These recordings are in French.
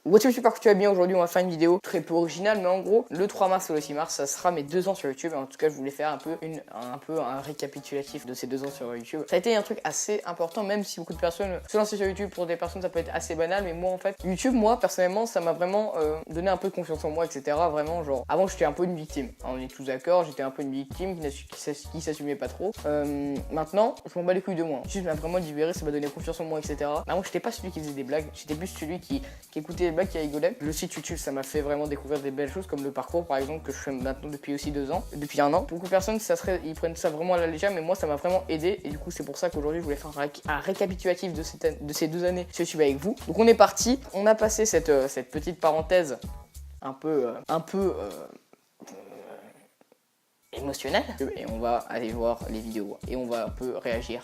What's up, j'espère que tu vas bien. Aujourd'hui on va faire une vidéo très peu originale, mais en gros le 3 mars et le 6 mars ça sera mes 2 ans sur YouTube. En tout cas je voulais faire un peu un récapitulatif de ces 2 ans sur YouTube. Ça a été un truc assez important, même si beaucoup de personnes se lancent sur YouTube. Pour des personnes ça peut être assez banal, mais moi en fait YouTube, moi personnellement ça m'a vraiment donné un peu de confiance en moi, etc. Vraiment genre avant j'étais un peu une victime, on est tous d'accord, j'étais un peu une victime qui s'assumait pas trop. Maintenant je m'en bats les couilles de moi. YouTube m'a vraiment libéré, ça m'a donné confiance en moi, etc. Avant j'étais pas celui qui faisait des blagues, j'étais plus celui qui écoutait les blagues, qui rigolait. Le site YouTube ça m'a fait vraiment découvrir des belles choses, comme le parcours par exemple que je fais maintenant depuis aussi 2 ans, depuis 1 an. Beaucoup de personnes ils prennent ça vraiment à la légère, mais moi ça m'a vraiment aidé, et du coup c'est pour ça qu'aujourd'hui je voulais faire un récapitulatif de ces 2 années sur YouTube avec vous. Donc on est parti, on a passé cette petite parenthèse un peu émotionnelle, et on va aller voir les vidéos et on va un peu réagir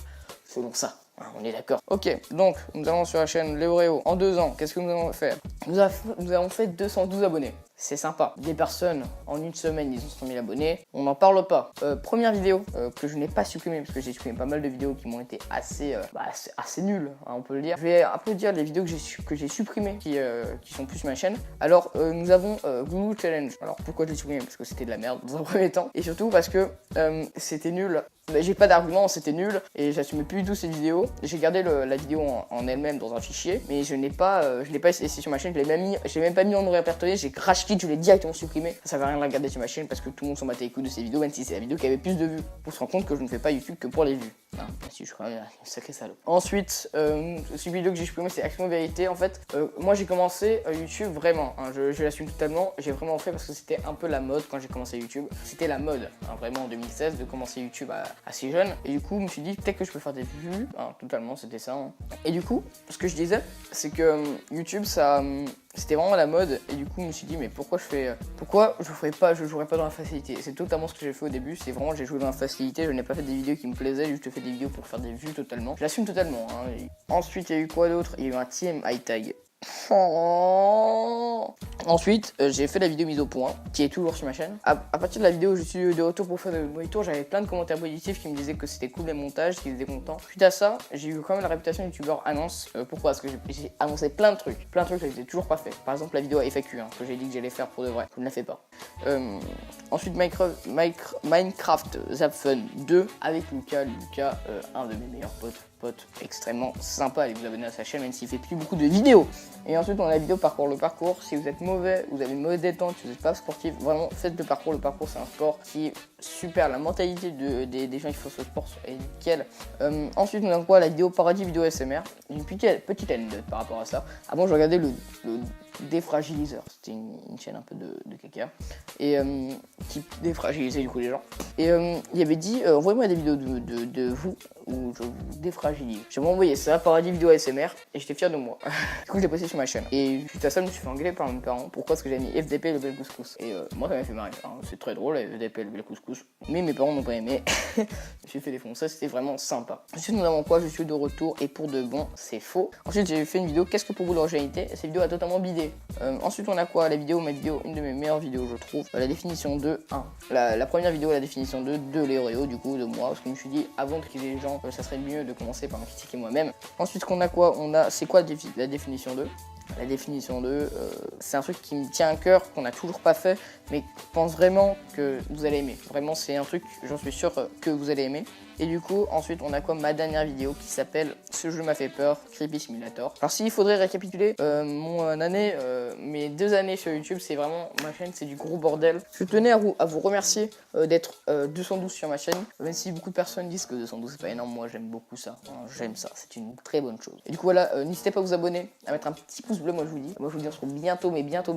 selon ça. On est d'accord. Ok, donc nous avons sur la chaîne Léoréo en 2 ans. Qu'est-ce que nous avons fait? Nous avons fait 212 abonnés. C'est sympa. Des personnes en 1 semaine ils ont 100 000 abonnés. On n'en parle pas. Première vidéo que je n'ai pas supprimée, parce que j'ai supprimé pas mal de vidéos qui m'ont été assez nulles, hein, on peut le dire. Je vais un peu dire les vidéos que j'ai supprimées qui sont plus sur ma chaîne. Alors nous avons Google Challenge. Alors pourquoi je l'ai supprimé? Parce que c'était de la merde dans un premier temps, et surtout parce que c'était nul. J'ai pas d'argument, c'était nul et j'assumais plus du tout ces vidéos. J'ai gardé la vidéo en elle-même dans un fichier, mais je l'ai pas laissé sur ma chaîne. Je l'ai même pas mis en répertorié. J'ai crash quit, je l'ai directement supprimé. Ça servait à rien de la garder sur ma chaîne parce que tout le monde s'en battait les couilles de ces vidéos, même si c'est la vidéo qui avait plus de vues. Pour se rendre compte que je ne fais pas YouTube que pour les vues. Non, si je suis quand même un sacré salaud. Ensuite, cette vidéo que j'ai supprimée, c'est Action Vérité. En fait, moi j'ai commencé YouTube vraiment, hein, je l'assume totalement. J'ai vraiment fait parce que c'était un peu la mode quand j'ai commencé YouTube. C'était la mode, hein, vraiment en 2016, de commencer YouTube assez jeune. Et du coup, je me suis dit peut-être que je peux faire des vues. Hein, totalement, c'était ça. Hein. Et du coup, ce que je disais, c'est que YouTube, c'était vraiment la mode, et du coup je me suis dit mais pourquoi je jouerais pas dans la facilité. C'est totalement ce que j'ai fait au début, c'est vraiment j'ai joué dans la facilité, je n'ai pas fait des vidéos qui me plaisaient, juste fait des vidéos pour faire des vues totalement. Je l'assume totalement. Hein. Ensuite il y a eu quoi d'autre? Il y a eu un team high tag. Ensuite, j'ai fait la vidéo mise au point, qui est toujours sur ma chaîne. À partir de la vidéo où je suis de retour pour faire de monitor, j'avais plein de commentaires positifs qui me disaient que c'était cool les montages, qu'ils étaient contents. Suite à ça, j'ai eu quand même la réputation youtubeur annonce. Pourquoi? Parce que j'ai annoncé plein de trucs que je n'ai toujours pas fait. Par exemple la vidéo FAQ, hein, que j'ai dit que j'allais faire pour de vrai. Je ne la fais pas. Ensuite Minecraft Zapfun 2 avec Lucas, un de mes meilleurs potes extrêmement sympa. Allez vous abonner à sa chaîne même s'il fait plus beaucoup de vidéos. Et ensuite on a la vidéo parcours. Le parcours, si vous êtes mauvais, vous avez une mauvaise détente, si vous n'êtes pas sportif, vraiment faites le parcours. Le parcours c'est un sport qui est super, la mentalité des gens qui font ce sport est nickel. Ensuite on a quoi? La vidéo paradis vidéo SMR, une petite anecdote par rapport à ça. Avant je regardais le défragiliseur, c'était une chaîne un peu de caca, et qui défragilisait du coup les gens, et il avait dit envoyez-moi des vidéos de vous où je vous défragilise. J'ai envoyé ça, paradis vidéo ASMR, et j'étais fier de moi. Du coup je l'ai posté sur ma chaîne, et suite à ça je me suis fait engueuler par mes parents. Pourquoi? Parce que j'avais mis FDP le bel couscous, et moi ça m'a fait marrer, hein. C'est très drôle FDP le bel couscous, mais mes parents n'ont pas aimé. Je me suis fait défoncer, c'était vraiment sympa. Ensuite nous avons quoi? Je suis de retour, et pour de bon c'est faux. Ensuite j'ai fait une vidéo qu'est-ce que pour vous l'originalité, et cette vidéo a totalement bidé. Ensuite on a quoi? La vidéo, une de mes meilleures vidéos je trouve, la définition 2 1. La première vidéo, la définition 2 de Léoréo, du coup de moi, parce que je me suis dit avant de critiquer les gens, ça serait mieux de commencer par me critiquer moi-même. Ensuite qu'on a quoi? C'est quoi la définition 2? La définition 2, c'est un truc qui me tient à cœur, qu'on n'a toujours pas fait, mais je pense vraiment que vous allez aimer. Vraiment, c'est un truc, j'en suis sûr que vous allez aimer. Et du coup, ensuite, on a quoi? Ma dernière vidéo qui s'appelle Ce jeu m'a fait peur, Creepy Simulator. Alors, s'il faudrait récapituler mes 2 années sur YouTube, c'est vraiment ma chaîne, c'est du gros bordel. Je tenais à vous remercier d'être 212 sur ma chaîne, même si beaucoup de personnes disent que 212 c'est pas énorme. Moi, j'aime beaucoup ça. J'aime ça, c'est une très bonne chose. Et du coup, voilà, n'hésitez pas à vous abonner, à mettre un petit pouce bleu. Moi, je vous dis, on se retrouve bientôt, bientôt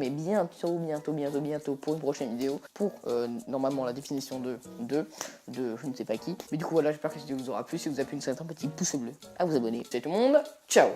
pour une prochaine vidéo. Pour normalement la définition de je ne sais pas qui. Mais du coup, voilà. J'espère que cette vidéo vous aura plu. Si vous avez plu, un petit pouce bleu à vous abonner. C'est tout le monde. Ciao.